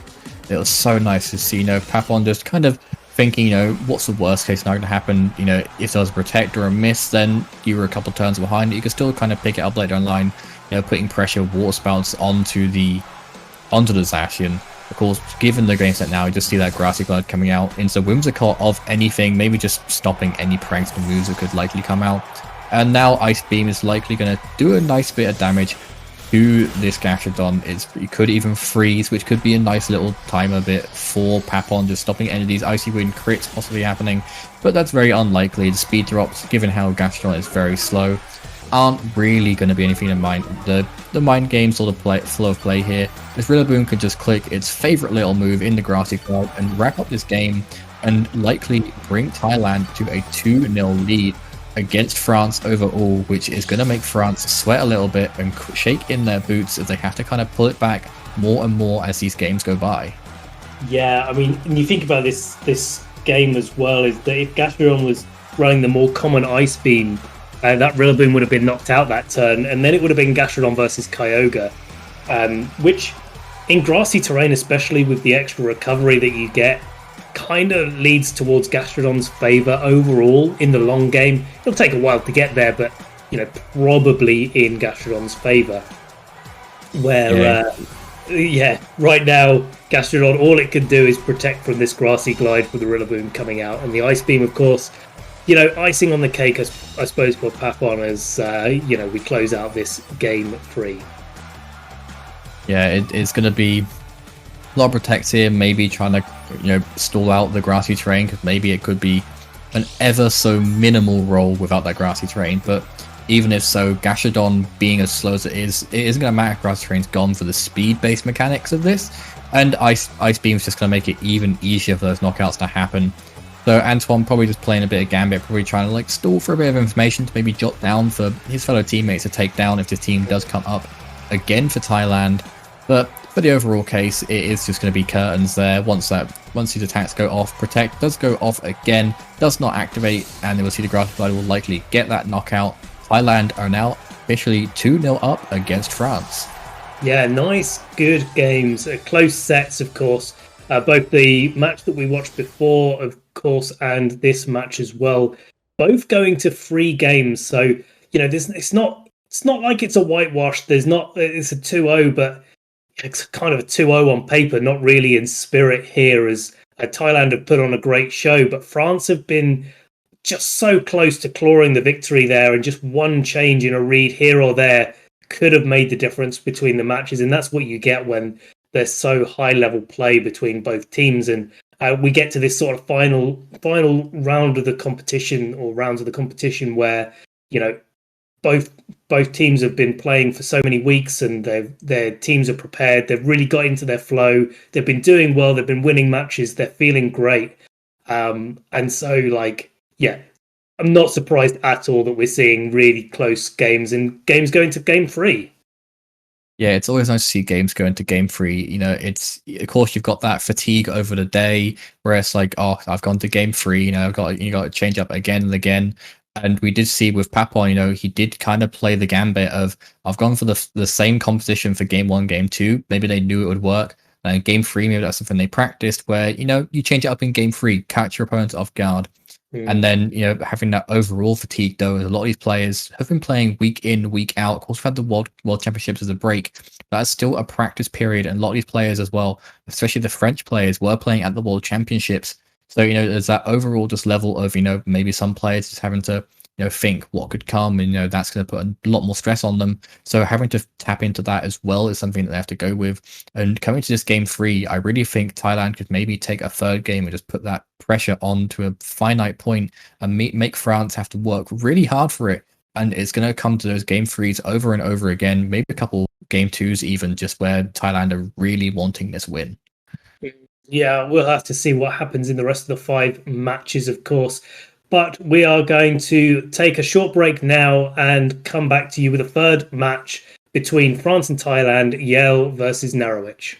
Speaker 2: so nice to see, Papon just kind of thinking, what's the worst case scenario to happen? If there was a protect or a miss, then you were a couple turns behind. You could still kind of pick it up later in line, putting pressure, water spouts onto the Zacian. Of course, given the game set now, you just see that Grassy Glide coming out into Whimsicott of anything, maybe just stopping any pranks and moves that could likely come out. And now Ice Beam is likely going to do a nice bit of damage to this Gastrodon. It could even freeze, which could be a nice little timer bit for Papon, just stopping any of these Icy Wind crits possibly happening. But that's very unlikely. The speed drops, given how Gastrodon is very slow, aren't really going to be anything in mind. The mind games or the flow of play here, if Rillaboom could just click its favorite little move in the Grassy Glide and wrap up this game and likely bring Thailand to a 2-0 lead against France overall, which is going to make France sweat a little bit and shake in their boots as they have to kind of pull it back more and more as these games go by.
Speaker 1: Yeah, I mean, when you think about this game as well, is that if Gastrodon was running the more common Ice Beam, that Rillaboom would have been knocked out that turn, and then it would have been Gastrodon versus Kyogre, which in grassy terrain, especially with the extra recovery that you get, kind of leads towards Gastrodon's favour overall in the long game. It'll take a while to get there, but probably in Gastrodon's favour. Where, right now, Gastrodon, all it can do is protect from this Grassy Glide for the Rillaboom coming out, and the Ice Beam, of course, icing on the cake, I suppose, for Papon as, we close out this game 3.
Speaker 2: Yeah, it's going to be a lot of protects here, maybe trying to, stall out the grassy terrain, because maybe it could be an ever so minimal roll without that grassy terrain. But even if so, Gastrodon being as slow as it isn't going to matter. Grassy terrain's gone for the speed-based mechanics of this, and Ice Beam's just going to make it even easier for those knockouts to happen. So Antoine probably just playing a bit of Gambit, probably trying to stall for a bit of information to maybe jot down for his fellow teammates to take down if this team does come up again for Thailand. But for the overall case, it is just going to be curtains there. Once these attacks go off, Protect does go off again, does not activate, and we'll see the Grassy Glide will likely get that knockout. Thailand are now officially 2-0 up against France.
Speaker 1: Yeah, nice, good games. Close sets, of course. Both the match that we watched before, of course, and this match as well, both going to 3 games. So, it's not like it's a whitewash. It's a 2-0, but it's kind of a 2-0 on paper, not really in spirit here, as Thailand have put on a great show, but France have been just so close to clawing the victory there, and just one change in a read here or there could have made the difference between the matches, and that's what you get when there's so high level play between both teams. And we get to this sort of final round of the competition, or rounds of the competition, where both teams have been playing for so many weeks, and their teams are prepared. They've really got into their flow. They've been doing well. They've been winning matches. They're feeling great. And so, I'm not surprised at all that we're seeing really close games, and games going to game 3.
Speaker 2: Yeah, it's always nice to see games go into game 3. It's, of course, you've got that fatigue over the day where it's like, oh, I've gone to game 3. You got to change up again and again. And we did see with Papon, he did kind of play the gambit of, I've gone for the same composition for game 1, game 2. Maybe they knew it would work. And game 3, maybe that's something they practiced, where you change it up in game 3, catch your opponents off guard. And then, having that overall fatigue, though, a lot of these players have been playing week in, week out. Of course, we've had the World Championships as a break. That's still a practice period. And a lot of these players as well, especially the French players, were playing at the World Championships. So, there's that overall just level of, maybe some players just having to think what could come, and that's going to put a lot more stress on them. So having to tap into that as well is something that they have to go with. And coming to this game 3, I really think Thailand could maybe take a third game and just put that pressure on to a finite point and make France have to work really hard for it. And it's going to come to those game 3s over and over again, maybe a couple game 2s even, just where Thailand are really wanting this win.
Speaker 1: Yeah, we'll have to see what happens in the rest of the 5 matches, of course. But we are going to take a short break now and come back to you with a third match between France and Thailand, Yale versus Norwich.